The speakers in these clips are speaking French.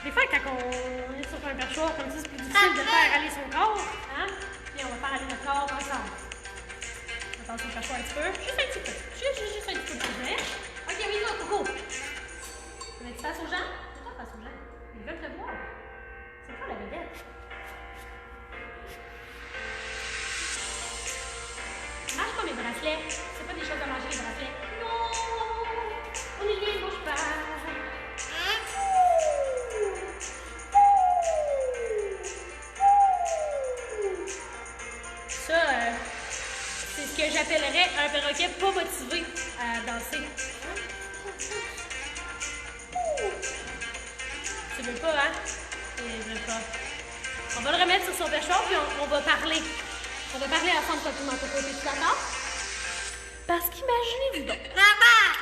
Des fois, quand on est sur un perchoir comme ça, c'est plus difficile de faire aller son corps. Hein? Et on va faire aller notre corps ensemble. On va passer le perchoir un petit peu. Juste un petit peu. Juste un petit peu plus vite. Ok, oui, go, Coco. Tu mets-tu face aux gens? C'est toi face aux gens. Ils veulent te voir. C'est toi la vedette. Mange pas mes bracelets. C'est pas des choses à manger, les bracelets. Non! On est liés, bouge pas. Ça, c'est ce que j'appellerais un perroquet pas motivé à danser. Tu veux pas, hein? Il veut pas. On va le remettre sur son perchoir puis on va parler. On va parler ensemble quand tout le monde peut côté. Tu d'accord? Parce qu'imaginez-vous donc.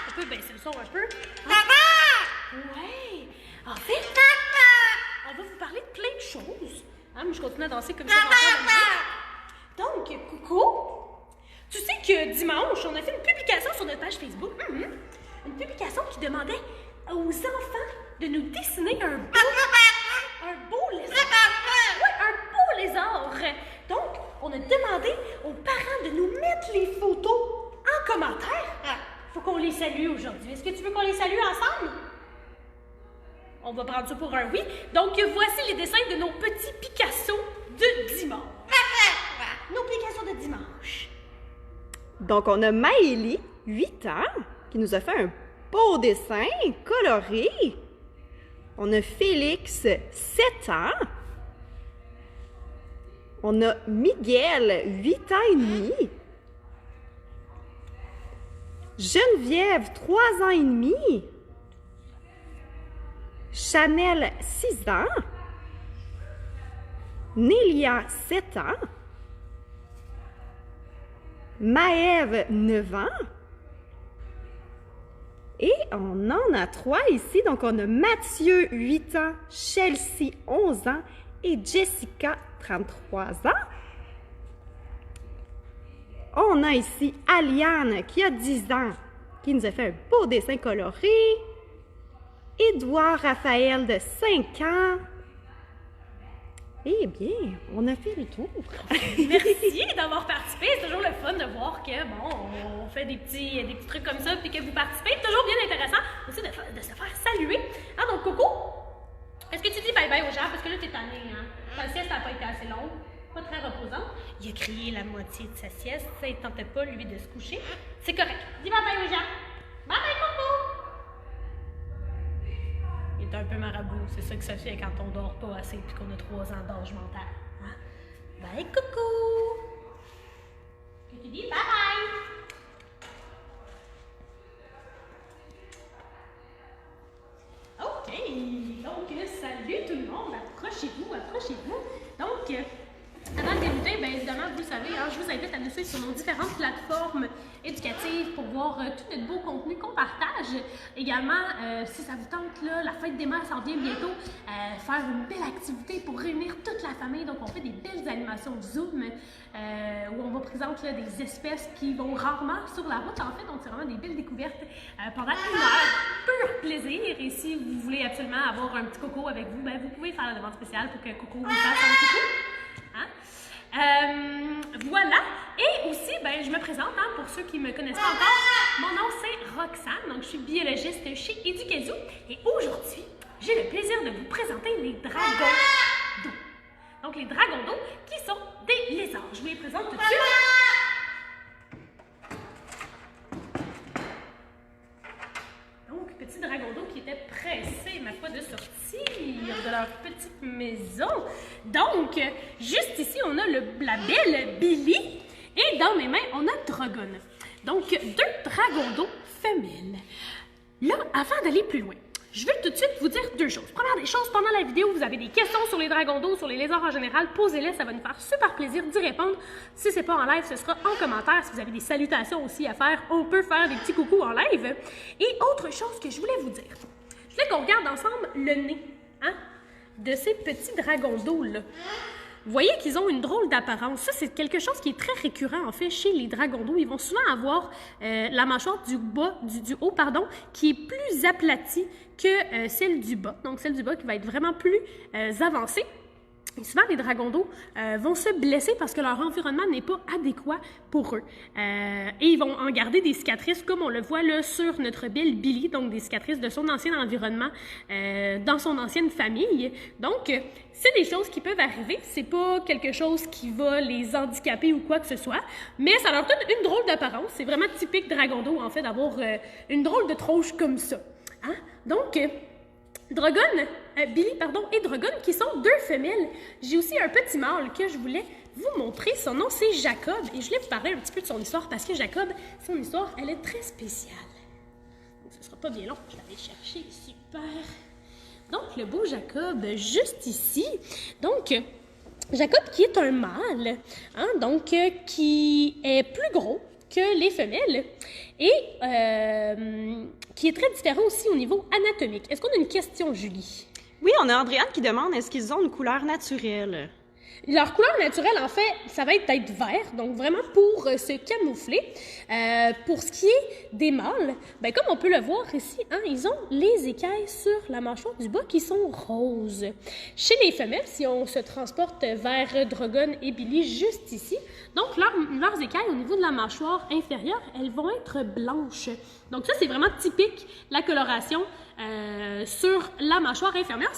On peut baisser le son un peu. Ouais. En fait, on va vous parler de plein de choses. Hein, moi, je continue à danser comme ça. Donc, Coco, tu sais que dimanche, on a fait une publication sur notre page Facebook. Une publication qui demandait aux enfants de nous dessiner un beau lézard. Oui, un beau lézard. Donc, on a demandé aux parents de nous mettre les photos en commentaire. Faut qu'on les salue aujourd'hui. Est-ce que tu veux qu'on les salue ensemble? On va prendre ça pour un oui. Donc, voici les dessins de nos petits Picasso de dimanche. Nos Picasso de dimanche. Donc, on a Maëlie, 8 ans, qui nous a fait un beau dessin coloré. On a Félix, 7 ans. On a Miguel, 8 ans et demi. Geneviève, 3 ans et demi. Chanel, 6 ans. Nélia, 7 ans. Maëve, 9 ans. Et on en a 3 ici. Donc, on a Mathieu, 8 ans, Chelsea, 11 ans et Jessica, 33 ans. On a ici Aliane, qui a 10 ans, qui nous a fait un beau dessin coloré. Édouard Raphaël, de 5 ans. Eh bien, on a fait le tour. Merci d'avoir participé. C'est toujours le fun de voir que, bon, on fait des petits trucs comme ça puis que vous participez. C'est toujours bien intéressant aussi de se faire saluer. Ah, donc, Coco, est-ce que tu dis bye-bye aux gens? Parce que là, t'es tannée, hein? Ta sieste n'a pas été assez longue, pas très reposante. Il a crié la moitié de sa sieste. Ça, il tentait pas, lui, de se coucher. C'est correct. Dis bye-bye aux gens. Bye-bye, Coco! Il est un peu marabout, c'est ça que ça fait quand on dort pas assez et qu'on a 3 ans d'âge mental. Hein? Bye, coucou! Que tu dis bye bye! OK! Donc, salut tout le monde! Approchez-vous, approchez-vous! Donc, avant de débuter, bien évidemment, vous le savez, hein, je vous invite à nous suivre sur nos différentes plateformes éducatives pour voir tout notre beau contenu qu'on partage. Également, si ça vous tente, là, la fête des mères s'en vient bientôt, faire une belle activité pour réunir toute la famille. Donc, on fait des belles animations Zoom où on va présenter là, des espèces qui vont rarement sur la route. En fait, donc c'est vraiment des belles découvertes pendant 1 heure. Pur plaisir. Et si vous voulez absolument avoir un petit coco avec vous, ben, vous pouvez faire la demande spéciale pour que Coco vous fasse un coucou. Hein? Voilà. Et aussi, ben, je me présente, hein, pour ceux qui ne me connaissent pas encore. Mon nom, c'est Roxane. Donc, je suis biologiste chez Educazoo. Et aujourd'hui, j'ai le plaisir de vous présenter les dragons d'eau. Donc, les dragons d'eau qui sont des lézards. Je vous les présente tout de suite. Donc, petits dragons d'eau qui étaient pressés, ma foi, de sortir de leur petite maison. Donc, juste ici, on a la belle Billy. Et dans mes mains, on a Dragon. Donc, 2 dragons d'eau femelles. Là, avant d'aller plus loin, je veux tout de suite vous dire 2 choses. Première des choses, pendant la vidéo, vous avez des questions sur les dragons d'eau, sur les lézards en général, posez-les, ça va nous faire super plaisir d'y répondre. Si ce n'est pas en live, ce sera en commentaire. Si vous avez des salutations aussi à faire, on peut faire des petits coucous en live. Et autre chose que je voulais vous dire, je voulais qu'on regarde ensemble le nez, hein, de ces petits dragons d'eau-là. vous voyez qu'ils ont une drôle d'apparence. Ça, c'est quelque chose qui est très récurrent, en fait, chez les dragons d'eau. Ils vont souvent avoir la mâchoire du haut, pardon, qui est plus aplatie que celle du bas. Donc, celle du bas qui va être vraiment plus avancée. Et souvent, les dragons d'eau vont se blesser parce que leur environnement n'est pas adéquat pour eux. Et ils vont en garder des cicatrices, comme on le voit là sur notre belle Billy, donc des cicatrices de son ancien environnement, dans son ancienne famille. Donc, c'est des choses qui peuvent arriver. C'est pas quelque chose qui va les handicaper ou quoi que ce soit, mais ça leur donne une drôle d'apparence. C'est vraiment typique dragon d'eau, en fait, d'avoir une drôle de tronche comme ça. Hein? Donc, Billy et Drogon, qui sont deux femelles. J'ai aussi un petit mâle que je voulais vous montrer. Son nom, c'est Jacob. Et je voulais vous parler un petit peu de son histoire parce que Jacob, son histoire, elle est très spéciale. Donc, ce sera pas bien long. Je vais aller chercher. Super. Donc, le beau Jacob, juste ici. Donc, Jacob qui est un mâle, hein, donc qui est plus gros que les femelles et qui est très différent aussi au niveau anatomique. Est-ce qu'on a une question, Julie? Oui, on a Andréane qui demande est-ce qu'ils ont une couleur naturelle? Leur couleur naturelle, en fait, ça va être vert, donc vraiment pour se camoufler. Pour ce qui est des mâles, ben, comme on peut le voir ici, hein, ils ont les écailles sur la mâchoire du bas qui sont roses. Chez les femelles, si on se transporte vers Drogon et Billy juste ici, donc leurs écailles au niveau de la mâchoire inférieure, elles vont être blanches. Donc ça, c'est vraiment typique, la coloration sur la mâchoire inférieure,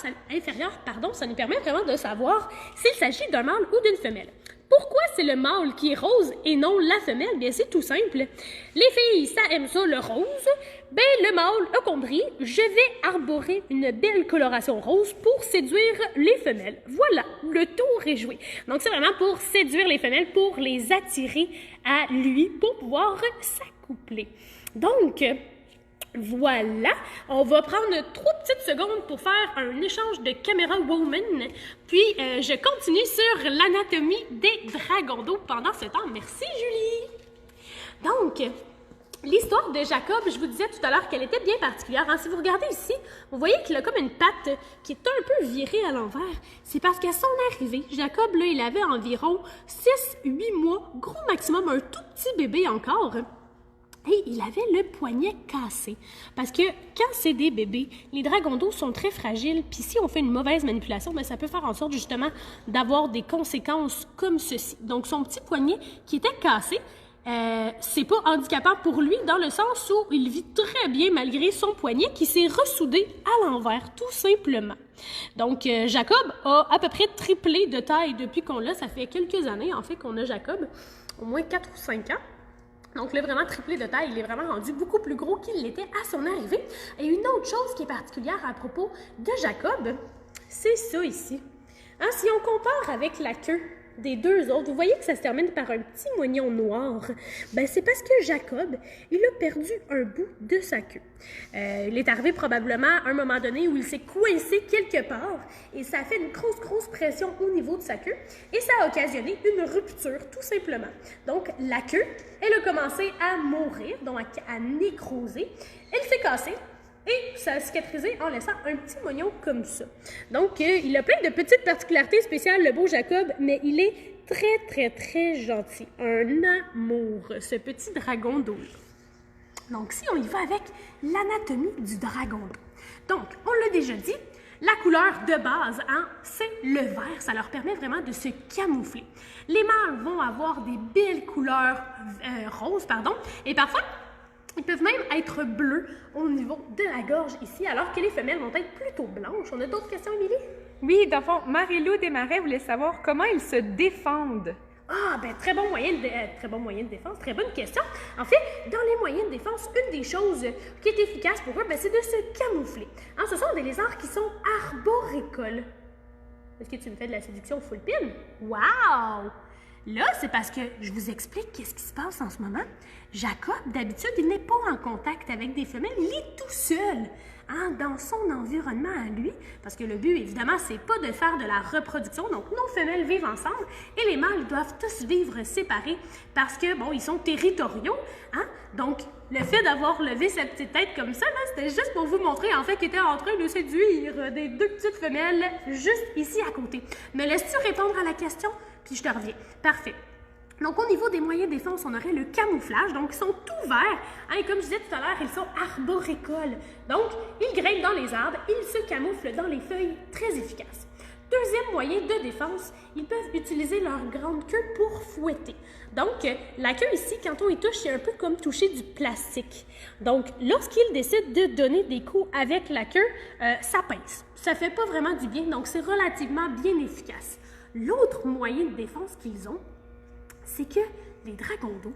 ça nous permet vraiment de savoir s'il s'agit d'un mâle ou d'une femelle. Pourquoi c'est le mâle qui est rose et non la femelle? Bien, c'est tout simple. Les filles, ça aime ça, le rose. Ben, le mâle a compris, je vais arborer une belle coloration rose pour séduire les femelles. Voilà, le tour est joué. Donc, c'est vraiment pour séduire les femelles, pour les attirer à lui, pour pouvoir s'accoupler. Donc, voilà, on va prendre 3 petites secondes pour faire un échange de caméra woman, puis je continue sur l'anatomie des dragons d'eau pendant ce temps. Merci Julie! Donc, l'histoire de Jacob, je vous disais tout à l'heure qu'elle était bien particulière. Hein? Si vous regardez ici, vous voyez qu'il a comme une patte qui est un peu virée à l'envers. C'est parce qu'à son arrivée, Jacob, là, il avait environ 6-8 mois, gros maximum, un tout petit bébé encore. Et il avait le poignet cassé. Parce que quand c'est des bébés, les dragons d'eau sont très fragiles. Puis si on fait une mauvaise manipulation, bien, ça peut faire en sorte justement d'avoir des conséquences comme ceci. Donc son petit poignet qui était cassé, c'est pas handicapant pour lui dans le sens où il vit très bien malgré son poignet qui s'est ressoudé à l'envers, tout simplement. Donc Jacob a à peu près triplé de taille depuis qu'on l'a. Ça fait quelques années en fait qu'on a Jacob, au moins 4 ou 5 ans. Donc là, vraiment triplé de taille, il est vraiment rendu beaucoup plus gros qu'il l'était à son arrivée. Et une autre chose qui est particulière à propos de Jacob, c'est ça ici. Hein, si on compare avec la queue des deux autres, vous voyez que ça se termine par un petit moignon noir. Ben, c'est parce que Jacob, il a perdu un bout de sa queue. Il est arrivé probablement à un moment donné où il s'est coincé quelque part et ça a fait une grosse pression au niveau de sa queue et ça a occasionné une rupture, tout simplement. Donc, la queue, elle a commencé à mourir, donc à nécroser. Elle s'est cassée. Et ça a cicatrisé en laissant un petit moignon comme ça. Donc, il a plein de petites particularités spéciales, le beau Jacob, mais il est très gentil. Un amour, ce petit dragon d'eau. Donc, si on y va avec l'anatomie du dragon d'eau. Donc, on l'a déjà dit, la couleur de base, hein, c'est le vert. Ça leur permet vraiment de se camoufler. Les mâles vont avoir des belles couleurs roses, et parfois, ils peuvent même être bleus au niveau de la gorge ici, alors que les femelles vont être plutôt blanches. On a d'autres questions, Émilie? Oui, dans le fond, Marie-Lou Desmarais voulait savoir comment ils se défendent. Ah, ben très bon moyen de défense, très bonne question. En fait, dans les moyens de défense, une des choses qui est efficace pour eux, ben, c'est de se camoufler. Hein, ce sont des lézards qui sont arboricoles. Est-ce que tu me fais de la séduction full pin? Wow! Là, c'est parce que je vous explique qu'est-ce qui se passe en ce moment. Jacob, d'habitude, il n'est pas en contact avec des femelles, il est tout seul, hein, dans son environnement à lui, parce que le but, évidemment, c'est pas de faire de la reproduction, donc nos femelles vivent ensemble, et les mâles doivent tous vivre séparés, parce que, bon, ils sont territoriaux, hein, donc le fait d'avoir levé sa petite tête comme ça, là, c'était juste pour vous montrer en fait qu'il était en train de séduire des deux petites femelles juste ici à côté. Me laisses-tu répondre à la question? Puis je te reviens. Parfait. Donc, au niveau des moyens de défense, on aurait le camouflage. Donc, ils sont tout verts. Hein, et comme je disais tout à l'heure, ils sont arboricoles. Donc, ils grimpent dans les arbres, ils se camouflent dans les feuilles, très efficaces. Deuxième moyen de défense, ils peuvent utiliser leur grande queue pour fouetter. Donc, la queue ici, quand on y touche, c'est un peu comme toucher du plastique. Donc, lorsqu'ils décident de donner des coups avec la queue, ça pince. Ça fait pas vraiment du bien, donc c'est relativement bien efficace. L'autre moyen de défense qu'ils ont, c'est que les dragons d'eau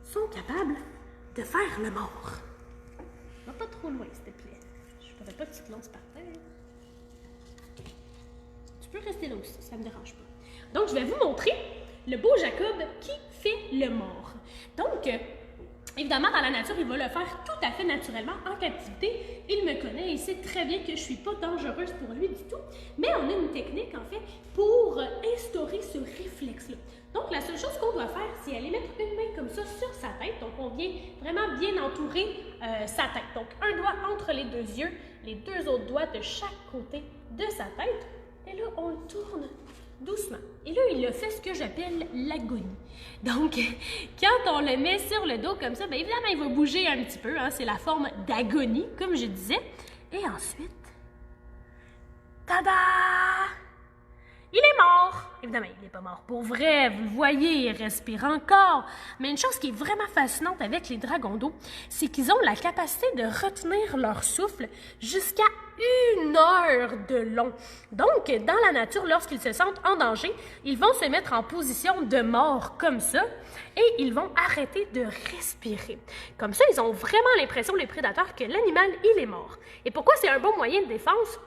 sont capables de faire le mort. Va pas trop loin, s'il te plaît. Je voudrais pas que tu te lances par terre. Tu peux rester là aussi, ça me dérange pas. Donc, je vais vous montrer le beau Jacob qui fait le mort. Donc, évidemment, dans la nature, il va le faire tout à fait naturellement. En captivité, il me connaît et sait très bien que je suis pas dangereuse pour lui du tout. Mais on a une technique, en fait, pour instaurer ce réflexe-là. Donc, la seule chose qu'on doit faire, c'est aller mettre une main comme ça sur sa tête. Donc, on vient vraiment bien entourer sa tête. Donc, un doigt entre les deux yeux, les deux autres doigts de chaque côté de sa tête. Et là, on le tourne doucement. Et là, il a fait ce que j'appelle l'agonie. Donc, quand on le met sur le dos comme ça, bien évidemment, il va bouger un petit peu. Hein, c'est la forme d'agonie, comme je disais. Et ensuite, tada! Il est mort! Évidemment, il n'est pas mort pour vrai, vous le voyez, il respire encore. Mais une chose qui est vraiment fascinante avec les dragons d'eau, c'est qu'ils ont la capacité de retenir leur souffle jusqu'à 1 heure de long. Donc, dans la nature, lorsqu'ils se sentent en danger, ils vont se mettre en position de mort comme ça et ils vont arrêter de respirer. Comme ça, ils ont vraiment l'impression, les prédateurs, que l'animal, il est mort. Et pourquoi c'est un bon moyen de défense?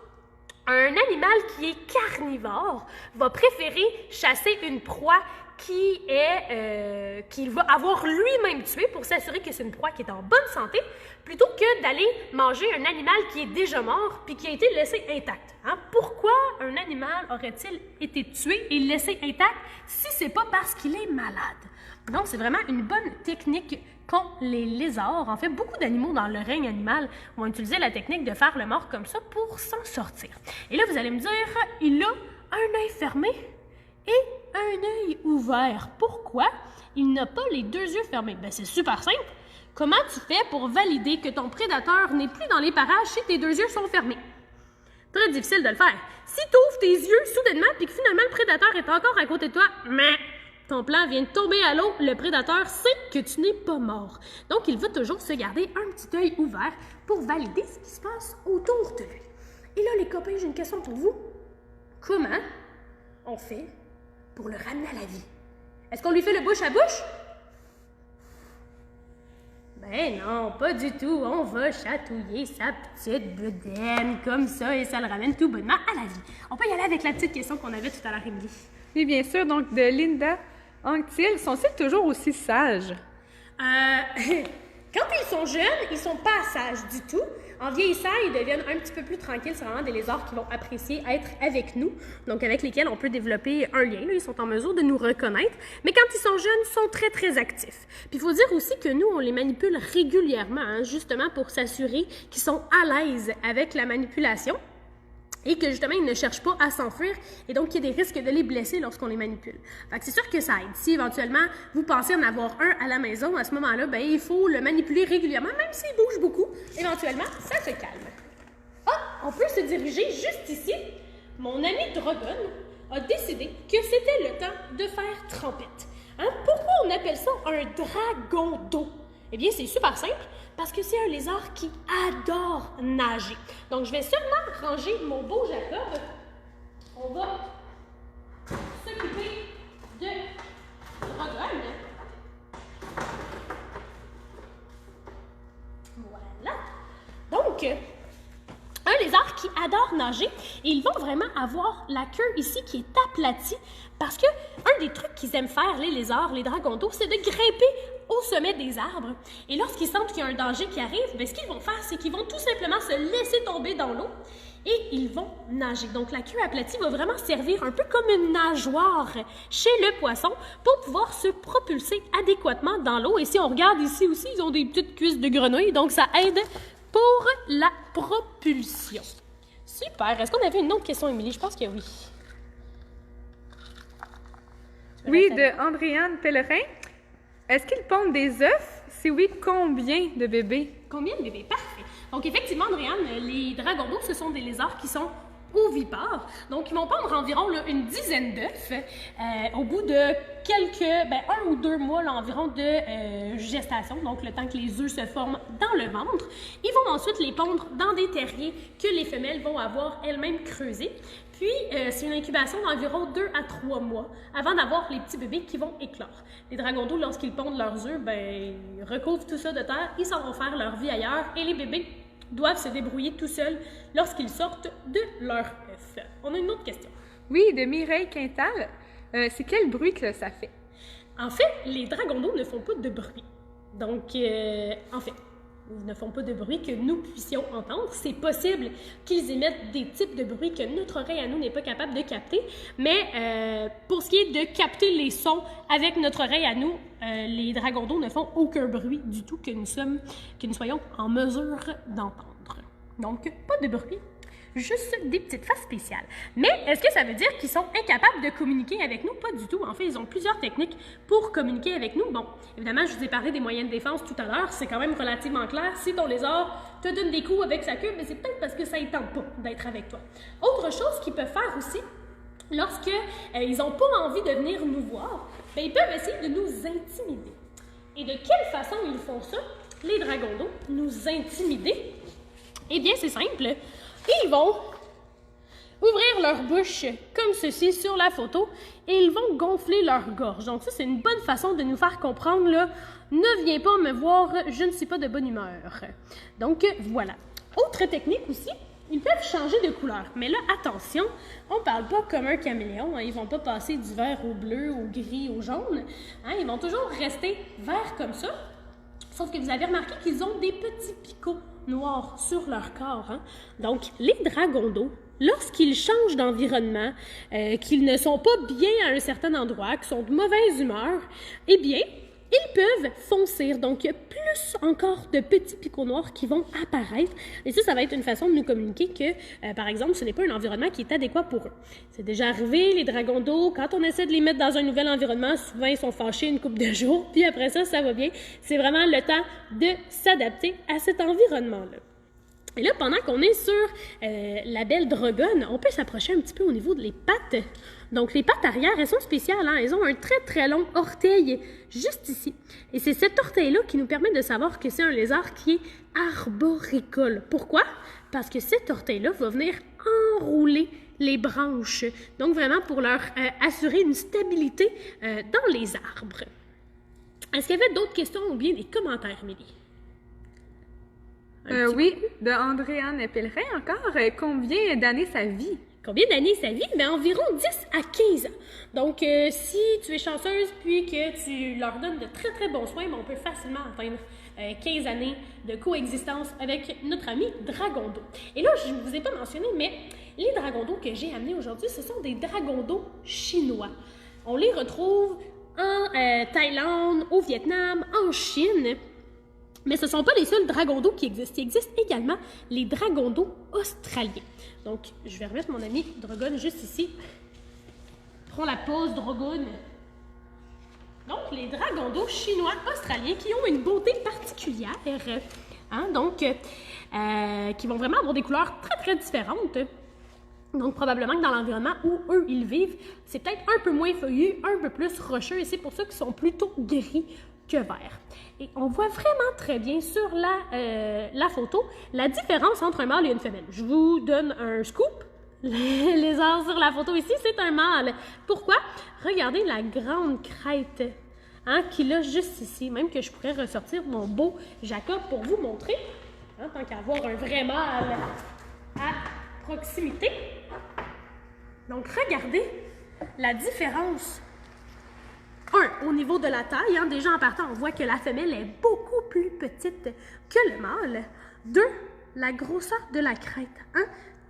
Un animal qui est carnivore va préférer chasser une proie qu'il va avoir lui-même tué pour s'assurer que c'est une proie qui est en bonne santé, plutôt que d'aller manger un animal qui est déjà mort puis qui a été laissé intact. Hein? Pourquoi un animal aurait-il été tué et laissé intact si c'est pas parce qu'il est malade? Donc, c'est vraiment une bonne technique qu'ont les lézards. En fait, beaucoup d'animaux dans le règne animal vont utiliser la technique de faire le mort comme ça pour s'en sortir. Et là, vous allez me dire, il a un œil fermé et un œil ouvert. Pourquoi il n'a pas les deux yeux fermés? Bien, c'est super simple. Comment tu fais pour valider que ton prédateur n'est plus dans les parages si tes deux yeux sont fermés? Très difficile de le faire. Si tu ouvres tes yeux soudainement puis que finalement le prédateur est encore à côté de toi, mais ton plan vient de tomber à l'eau, le prédateur sait que tu n'es pas mort. Donc, il va toujours se garder un petit œil ouvert pour valider ce qui se passe autour de lui. Et là, les copains, j'ai une question pour vous. Comment on fait pour le ramener à la vie? Est-ce qu'on lui fait le bouche à bouche? Ben non, pas du tout. On va chatouiller sa petite bedaine comme ça et ça le ramène tout bonnement à la vie. On peut y aller avec la petite question qu'on avait tout à l'heure, Émilie. Oui, bien sûr. Donc, de Linda Anctil, sont-ils toujours aussi sages? Quand ils sont jeunes, ils sont pas sages du tout. En vieillissant, ils deviennent un petit peu plus tranquilles. C'est vraiment des lézards qui vont apprécier être avec nous, donc avec lesquels on peut développer un lien. Là, ils sont en mesure de nous reconnaître. Mais quand ils sont jeunes, ils sont très, très actifs. Puis il faut dire aussi que nous, on les manipule régulièrement, hein, justement pour s'assurer qu'ils sont à l'aise avec la manipulation. Et que justement, ils ne cherchent pas à s'enfuir et donc il y a des risques de les blesser lorsqu'on les manipule. Fait que c'est sûr que ça aide. Si éventuellement, vous pensez en avoir un à la maison, à ce moment-là, ben, il faut le manipuler régulièrement, même s'il bouge beaucoup. Éventuellement, ça se calme. Ah, on peut se diriger juste ici. Mon ami Drogon a décidé que c'était le temps de faire trempette. Hein? Pourquoi on appelle ça un dragon d'eau? Eh bien, c'est super simple. Parce que c'est un lézard qui adore nager. Donc, je vais seulement ranger mon beau Jacob. On va s'occuper de Drogon. Voilà. Donc, un lézard qui adore nager. Et ils vont vraiment avoir la queue ici qui est aplatie. Parce que un des trucs qu'ils aiment faire, les lézards, les dragons d'eau, c'est de grimper au sommet des arbres. Et lorsqu'ils sentent qu'il y a un danger qui arrive, bien, ce qu'ils vont faire, c'est qu'ils vont tout simplement se laisser tomber dans l'eau et ils vont nager. Donc, la queue aplatie va vraiment servir un peu comme une nageoire chez le poisson pour pouvoir se propulser adéquatement dans l'eau. Et si on regarde ici aussi, ils ont des petites cuisses de grenouille, donc ça aide pour la propulsion. Super. Est-ce qu'on avait une autre question, Émilie? Je pense que oui. Oui, de Andréane Pellerin. Est-ce qu'ils pondent des œufs? Si oui, combien de bébés? Combien de bébés? Parfait. Donc, effectivement, Andréane, les dragons d'eau, ce sont des lézards qui sont ovipares. Donc, ils vont pondre environ là, une dizaine d'œufs au bout de quelques, 1 ou 2 mois là, environ de gestation, donc le temps que les œufs se forment dans le ventre. Ils vont ensuite les pondre dans des terriers que les femelles vont avoir elles-mêmes creusés. Puis, c'est une incubation d'environ 2 à 3 mois avant d'avoir les petits bébés qui vont éclore. Les dragons d'eau, lorsqu'ils pondent leurs œufs, ils recouvrent tout ça de terre, ils s'en vont faire leur vie ailleurs et les bébés doivent se débrouiller tout seuls lorsqu'ils sortent de leur œuf. On a une autre question. Oui, de Mireille Quintal. C'est quel bruit que ça fait? En fait, les dragons d'eau ne font pas de bruit. Donc, en fait, ils ne font pas de bruit que nous puissions entendre. C'est possible qu'ils émettent des types de bruits que notre oreille à nous n'est pas capable de capter. Mais pour ce qui est de capter les sons avec notre oreille à nous, les dragons d'eau ne font aucun bruit du tout que nous soyons en mesure d'entendre. Donc, pas de bruit. Juste des petites faces spéciales. Mais est-ce que ça veut dire qu'ils sont incapables de communiquer avec nous? Pas du tout. En fait, ils ont plusieurs techniques pour communiquer avec nous. Bon, évidemment, je vous ai parlé des moyens de défense tout à l'heure. C'est quand même relativement clair. Si ton lézard te donne des coups avec sa queue, c'est peut-être parce que ça ne tente pas d'être avec toi. Autre chose qu'ils peuvent faire aussi, lorsque ils n'ont pas envie de venir nous voir, ils peuvent essayer de nous intimider. Et de quelle façon ils font ça, les dragons d'eau, nous intimider? Eh bien, c'est simple. Ils vont ouvrir leur bouche comme ceci sur la photo et ils vont gonfler leur gorge. Donc ça, c'est une bonne façon de nous faire comprendre, là, ne viens pas me voir, je ne suis pas de bonne humeur. Donc voilà. Autre technique aussi, ils peuvent changer de couleur. Mais là, attention, on ne parle pas comme un caméléon. Ils ne vont pas passer du vert au bleu, au gris, au jaune. Ils vont toujours rester verts comme ça. Sauf que vous avez remarqué qu'ils ont des petits picots noirs sur leur corps. Donc, les dragons d'eau, lorsqu'ils changent d'environnement, qu'ils ne sont pas bien à un certain endroit, qu'ils sont de mauvaise humeur, eh bien, ils peuvent foncer. Donc, il y a plus encore de petits picots noirs qui vont apparaître. Et ça va être une façon de nous communiquer que, par exemple, ce n'est pas un environnement qui est adéquat pour eux. C'est déjà arrivé, les dragons d'eau, quand on essaie de les mettre dans un nouvel environnement, souvent ils sont fâchés une couple de jours, puis après ça va bien. C'est vraiment le temps de s'adapter à cet environnement-là. Et là, pendant qu'on est sur la belle Drogonne, on peut s'approcher un petit peu au niveau des pattes. Donc, les pattes arrière, elles sont spéciales. Elles ont un très, très long orteil juste ici. Et c'est cet orteil-là qui nous permet de savoir que c'est un lézard qui est arboricole. Pourquoi? Parce que cet orteil-là va venir enrouler les branches. Donc, vraiment pour leur assurer une stabilité dans les arbres. Est-ce qu'il y avait d'autres questions ou bien des commentaires, Émilie? Oui, de Andréane Pellerin encore. Combien d'années ça vit? Combien d'années ça vit? Environ 10 à 15 ans. Donc, si tu es chanceuse puis que tu leur donnes de très, très bons soins, on peut facilement atteindre 15 années de coexistence avec notre ami dragon d'eau. Et là, je ne vous ai pas mentionné, mais les dragons d'eau que j'ai amenés aujourd'hui, ce sont des dragons d'eau chinois. On les retrouve en Thaïlande, au Vietnam, en Chine. Mais ce ne sont pas les seuls dragons d'eau qui existent. Il existe également les dragons d'eau australiens. Donc, je vais remettre mon ami Drogonne juste ici. Prends la pause, Drogonne. Donc, les dragons d'eau chinois australiens qui ont une beauté particulière. Donc, qui vont vraiment avoir des couleurs très, très différentes. Donc, probablement que dans l'environnement où eux, ils vivent, c'est peut-être un peu moins feuillu, un peu plus rocheux, et c'est pour ça qu'ils sont plutôt gris que vert. Et on voit vraiment très bien sur la photo la différence entre un mâle et une femelle. Je vous donne un scoop. Les lézards sur la photo ici, c'est un mâle. Pourquoi? Regardez la grande crête qu'il a juste ici. Même que je pourrais ressortir mon beau Jacob pour vous montrer. Tant qu'à avoir un vrai mâle à proximité. Donc, regardez la différence. Au niveau de la taille, déjà en partant, on voit que la femelle est beaucoup plus petite que le mâle. 2, la grosseur de la crête.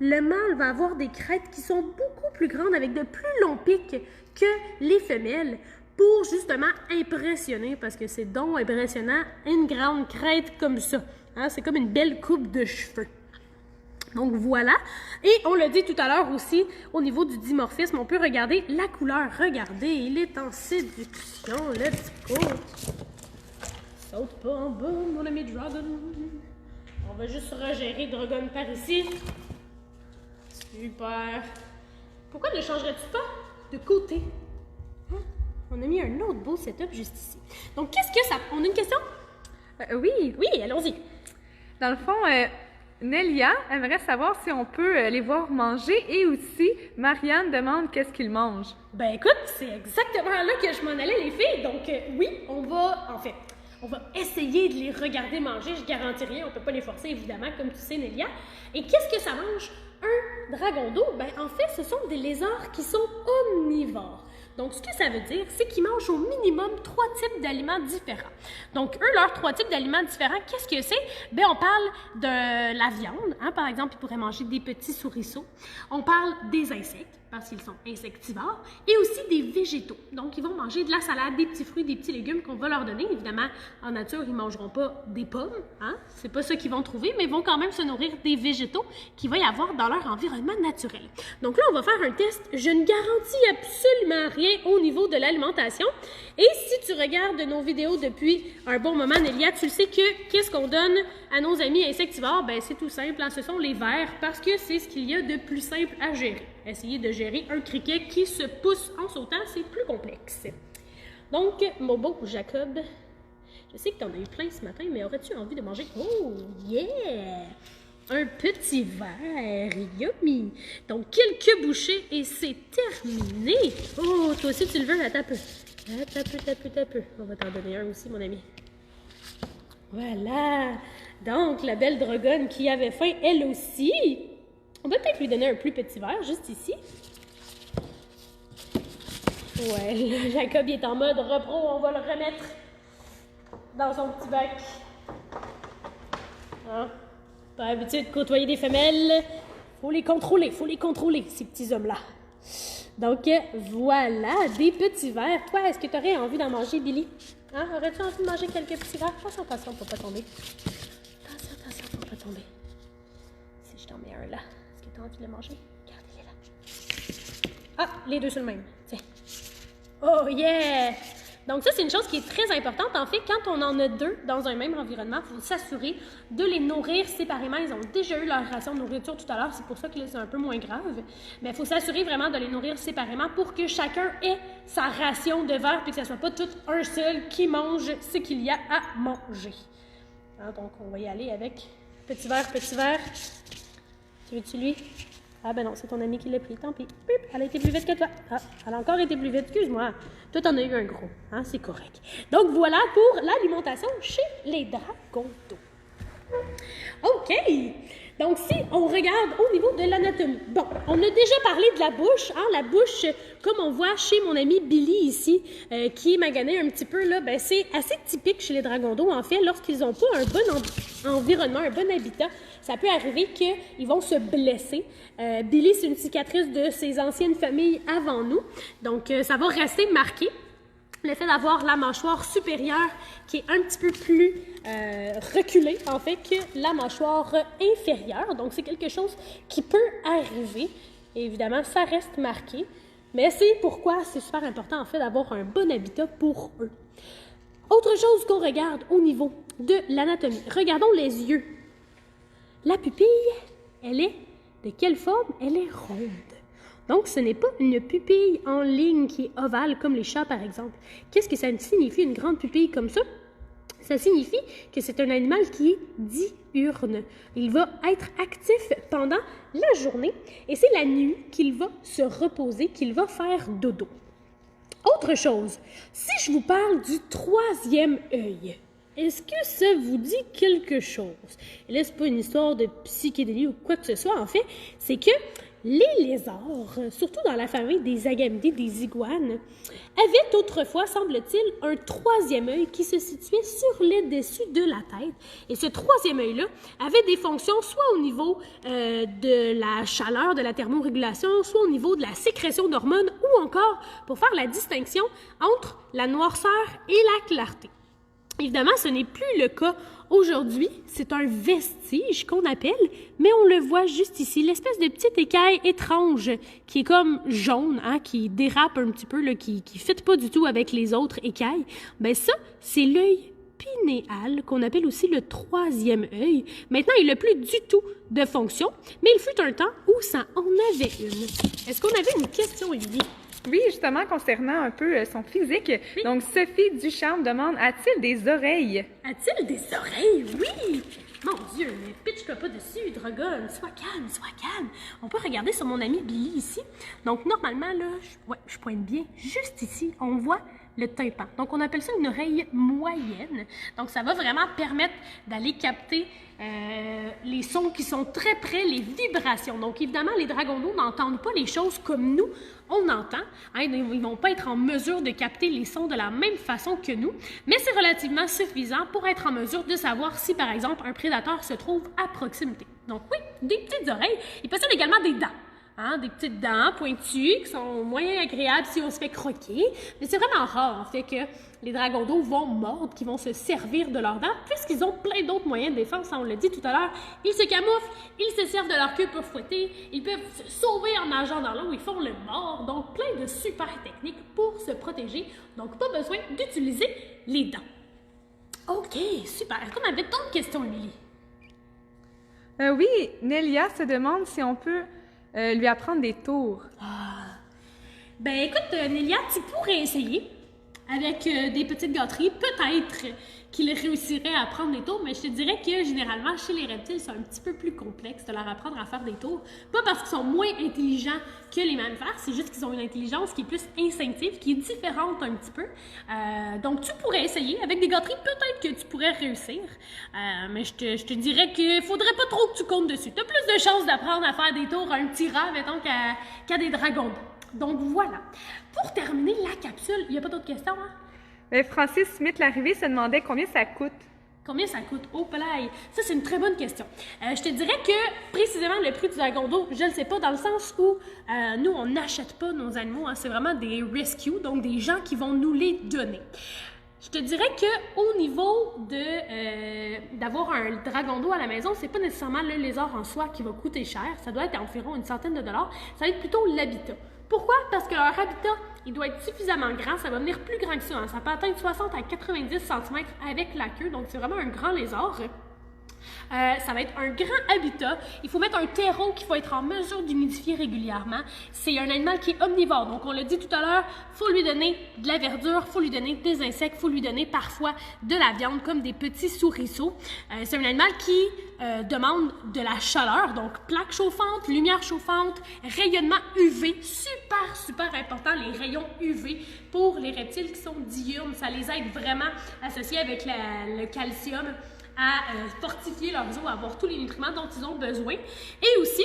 le mâle va avoir des crêtes qui sont beaucoup plus grandes avec de plus longs pics que les femelles pour justement impressionner, parce que c'est donc impressionnant, une grande crête comme ça. Hein? C'est comme une belle coupe de cheveux. Donc voilà. Et on l'a dit tout à l'heure aussi, au niveau du dimorphisme, on peut regarder la couleur. Regardez, il est en séduction. Let's go! Saute pas en bas, mon ami Dragon. On va juste regérer Dragon par ici. Super. Pourquoi ne changerais-tu pas de côté? Hein? On a mis un autre beau setup juste ici. Donc, qu'est-ce que ça... On a une question? Oui. Oui, allons-y. Dans le fond, Nelia aimerait savoir si on peut les voir manger et aussi Marianne demande qu'est-ce qu'ils mangent. Ben écoute, c'est exactement là que je m'en allais, les filles. Donc, oui, on va essayer de les regarder manger. Je garantis rien, on peut pas les forcer, évidemment, comme tu sais, Nelia. Et qu'est-ce que ça mange? Un dragon d'eau? Ben, en fait, ce sont des lézards qui sont omnivores. Donc, ce que ça veut dire, c'est qu'ils mangent au minimum 3 types d'aliments différents. Donc, eux, leurs 3 types d'aliments différents, qu'est-ce que c'est? Ben, on parle de la viande, hein? Par exemple, ils pourraient manger des petits souriceaux. On parle des insectes, parce qu'ils sont insectivores, et aussi des végétaux. Donc, ils vont manger de la salade, des petits fruits, des petits légumes qu'on va leur donner. Évidemment, en nature, ils ne mangeront pas des pommes, hein? C'est pas ça qu'ils vont trouver, mais ils vont quand même se nourrir des végétaux qu'il va y avoir dans leur environnement naturel. Donc là, on va faire un test. Je ne garantis absolument rien au niveau de l'alimentation. Et si tu regardes nos vidéos depuis un bon moment, Nelia, tu le sais que qu'est-ce qu'on donne à nos amis insectivores? Ben, c'est tout simple, hein? Ce sont les vers, parce que c'est ce qu'il y a de plus simple à gérer. Essayer de gérer un criquet qui se pousse en sautant, c'est plus complexe. Donc, mon beau Jacob, je sais que tu en as eu plein ce matin, mais aurais-tu envie de manger? Oh, yeah! Un petit verre, yummy! Donc, quelques bouchées et c'est terminé! Oh, toi aussi tu le veux? Attends un peu. Attends un peu. On va t'en donner un aussi, mon ami. Voilà! Donc, la belle Dragonne qui avait faim, elle aussi. On va peut-être lui donner un plus petit verre, juste ici. Ouais, là, Jacob il est en mode repro, on va le remettre dans son petit bac. Hein? Pas habitué de côtoyer des femelles. Faut les contrôler, ces petits hommes-là. Donc, voilà, des petits verres. Toi, est-ce que tu aurais envie d'en manger, Billy? Hein? Aurais-tu envie de manger quelques petits verres? Attention pour pas tomber. Attention pour pas tomber. Si je t'en mets un là, est-ce que tu as envie de le manger? Regardez-les là. Ah, les deux sur le même. Tiens. Oh yeah! Donc ça, c'est une chose qui est très importante. En fait, quand on en a deux dans un même environnement, il faut s'assurer de les nourrir séparément. Ils ont déjà eu leur ration de nourriture tout à l'heure, c'est pour ça que là, c'est un peu moins grave. Mais il faut s'assurer vraiment de les nourrir séparément pour que chacun ait sa ration de verre, puis que ce ne soit pas tout un seul qui mange ce qu'il y a à manger. Hein, donc, on va y aller avec petit verre. Tu veux-tu lui? Ah ben non, c'est ton ami qui l'a pris, tant pis. Pip, elle a été plus vite que toi. Ah, elle a encore été plus vite, excuse-moi. Toi, t'en as eu un gros, hein, c'est correct. Donc voilà pour l'alimentation chez les dragons d'eau. OK! Donc si on regarde au niveau de l'anatomie, bon, on a déjà parlé de la bouche, hein, la bouche, comme on voit chez mon ami Billy ici, qui est magané un petit peu, là, ben c'est assez typique chez les dragons d'eau, en fait, lorsqu'ils n'ont pas un bon environnement, un bon habitat, ça peut arriver qu'ils vont se blesser. Billy, c'est une cicatrice de ses anciennes familles avant nous, donc ça va rester marqué. Le fait d'avoir la mâchoire supérieure qui est un petit peu plus reculée, en fait, que la mâchoire inférieure. Donc, c'est quelque chose qui peut arriver. Et évidemment, ça reste marqué. Mais c'est pourquoi c'est super important, en fait, d'avoir un bon habitat pour eux. Autre chose qu'on regarde au niveau de l'anatomie. Regardons les yeux. La pupille, elle est de quelle forme? Elle est ronde. Donc, ce n'est pas une pupille en ligne qui est ovale comme les chats, par exemple. Qu'est-ce que ça signifie, une grande pupille comme ça? Ça signifie que c'est un animal qui est diurne. Il va être actif pendant la journée et c'est la nuit qu'il va se reposer, qu'il va faire dodo. Autre chose, si je vous parle du troisième œil, est-ce que ça vous dit quelque chose? Et là, c'est pas une histoire de psychédélie ou quoi que ce soit, en fait, c'est que les lézards, surtout dans la famille des agamidés, des iguanes, avaient autrefois, semble-t-il, un troisième œil qui se situait sur le dessus de la tête. Et ce troisième œil-là avait des fonctions soit au niveau de la chaleur, de la thermorégulation, soit au niveau de la sécrétion d'hormones, ou encore pour faire la distinction entre la noirceur et la clarté. Évidemment, ce n'est plus le cas aujourd'hui. C'est un vestige qu'on appelle, mais on le voit juste ici, l'espèce de petite écaille étrange qui est comme jaune, hein, qui dérape un petit peu, là, qui ne fit pas du tout avec les autres écailles. Ben ça, c'est l'œil pinéal, qu'on appelle aussi le troisième œil. Maintenant, il n'a plus du tout de fonction, mais il fut un temps où ça en avait une. Est-ce qu'on avait une question, Émilie? Oui, justement, concernant un peu son physique. Oui. Donc, Sophie Ducharme demande, a-t-il des oreilles? A-t-il des oreilles? Oui! Mon Dieu, mais pitch-toi pas dessus, Dragon. Sois calme, sois calme. On peut regarder sur mon ami Billy ici. Donc, normalement, là, je pointe bien. Juste ici, on voit le tympan. Donc, on appelle ça une oreille moyenne. Donc, ça va vraiment permettre d'aller capter les sons qui sont très près, les vibrations. Donc, évidemment, les dragons d'eau n'entendent pas les choses comme nous, on entend. Hein, ils ne vont pas être en mesure de capter les sons de la même façon que nous, mais c'est relativement suffisant pour être en mesure de savoir si, par exemple, un prédateur se trouve à proximité. Donc, oui, des petites oreilles. Ils possèdent également des dents. Hein, des petites dents pointues qui sont moyen agréables si on se fait croquer. Mais c'est vraiment rare, en fait, que les dragons d'eau vont mordre, qu'ils vont se servir de leurs dents, puisqu'ils ont plein d'autres moyens de défense. On l'a dit tout à l'heure, ils se camouflent, ils se servent de leur queue pour fouetter, ils peuvent se sauver en nageant dans l'eau, ils font le mort. Donc, plein de super techniques pour se protéger. Donc, pas besoin d'utiliser les dents. OK, super. Est-ce qu'on avait d'autres questions, Émilie? Oui, Nelia se demande si on peut lui apprendre des tours. Ben écoute, Nélia, tu pourrais essayer avec des petites gâteries. Peut-être qu'il réussirait à apprendre des tours, mais je te dirais que généralement, chez les reptiles, c'est un petit peu plus complexe de leur apprendre à faire des tours. Pas parce qu'ils sont moins intelligents que les mammifères, c'est juste qu'ils ont une intelligence qui est plus instinctive, qui est différente un petit peu. Donc, tu pourrais essayer. Avec des gâteries, peut-être que tu pourrais réussir. Mais je te dirais qu'il faudrait pas trop que tu comptes dessus. Tu as plus de chances d'apprendre à faire des tours à un petit rat, mettons, qu'à des dragons. Donc, voilà. Pour terminer la capsule, il n'y a pas d'autres questions, hein? Francis Smith-Larrivée se demandait combien ça coûte. Combien ça coûte? Oh, polaille! Ça, c'est une très bonne question. Je te dirais que, précisément, le prix du dragon d'eau, je ne le sais pas, dans le sens où nous, on n'achète pas nos animaux. Hein, c'est vraiment des rescues, donc des gens qui vont nous les donner. Je te dirais qu'au niveau d'avoir un dragon d'eau à la maison, c'est pas nécessairement le lézard en soi qui va coûter cher. Ça doit être environ une centaine de dollars. Ça va être plutôt l'habitat. Pourquoi? Parce que leur habitat, il doit être suffisamment grand. Ça va venir plus grand que ça. Hein. Ça peut atteindre 60 à 90 cm avec la queue. Donc, c'est vraiment un grand lézard. Ça va être un grand habitat. Il faut mettre un terreau qu'il faut être en mesure d'humidifier régulièrement. C'est un animal qui est omnivore. Donc, on l'a dit tout à l'heure, il faut lui donner de la verdure, il faut lui donner des insectes, il faut lui donner parfois de la viande comme des petits souriceaux. C'est un animal qui demande de la chaleur, donc plaques chauffantes, lumière chauffante, rayonnement UV. Super, super important, les rayons UV pour les reptiles qui sont diurnes. Ça les aide vraiment associés avec le calcium à fortifier leurs os, à avoir tous les nutriments dont ils ont besoin. Et aussi,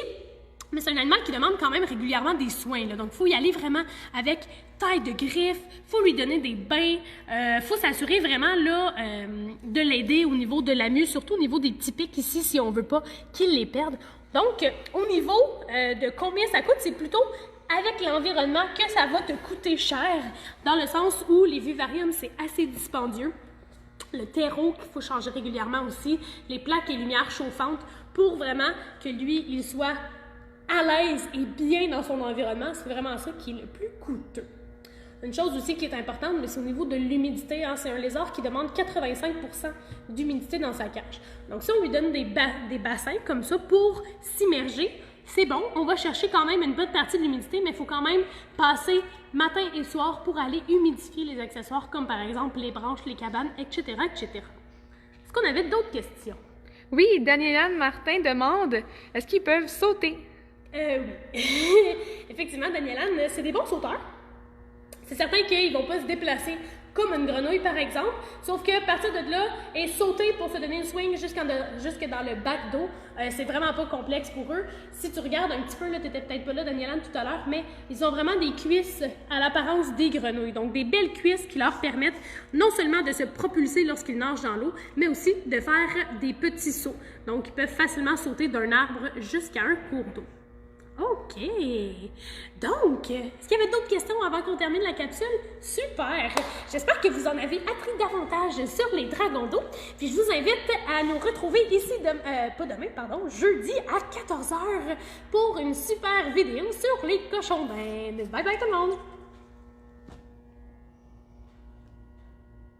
mais c'est un animal qui demande quand même régulièrement des soins. Là. Donc, il faut y aller vraiment avec taille de griffe, il faut lui donner des bains, il faut s'assurer vraiment là, de l'aider au niveau de la mue, surtout au niveau des petits pics ici, si on ne veut pas qu'ils les perdent. Donc, au niveau de combien ça coûte, c'est plutôt avec l'environnement que ça va te coûter cher, dans le sens où les vivariums, c'est assez dispendieux. Le terreau qu'il faut changer régulièrement aussi, les plaques et lumières chauffantes pour vraiment que lui, il soit à l'aise et bien dans son environnement. C'est vraiment ça qui est le plus coûteux. Une chose aussi qui est importante, mais c'est au niveau de l'humidité. Hein, c'est un lézard qui demande 85% d'humidité dans sa cage. Donc si on lui donne des bassins comme ça pour s'immerger, c'est bon, on va chercher quand même une bonne partie de l'humidité, mais il faut quand même passer matin et soir pour aller humidifier les accessoires, comme par exemple les branches, les cabanes, etc., etc. Est-ce qu'on avait d'autres questions? Oui, Daniela Martin demande, est-ce qu'ils peuvent sauter? Oui. Effectivement, Daniela, c'est des bons sauteurs. C'est certain qu'ils ne vont pas se déplacer comme une grenouille par exemple, sauf que à partir de là, et sauter pour se donner une swing jusque dans le bac d'eau, c'est vraiment pas complexe pour eux. Si tu regardes un petit peu, là, t'étais peut-être pas là, Daniela, tout à l'heure, mais ils ont vraiment des cuisses à l'apparence des grenouilles. Donc des belles cuisses qui leur permettent non seulement de se propulser lorsqu'ils nagent dans l'eau, mais aussi de faire des petits sauts. Donc ils peuvent facilement sauter d'un arbre jusqu'à un cours d'eau. OK. Donc, est-ce qu'il y avait d'autres questions avant qu'on termine la capsule? Super! J'espère que vous en avez appris davantage sur les dragons d'eau. Puis je vous invite à nous retrouver ici, jeudi à 14h pour une super vidéo sur les cochons d'Inde. Bye bye tout le monde!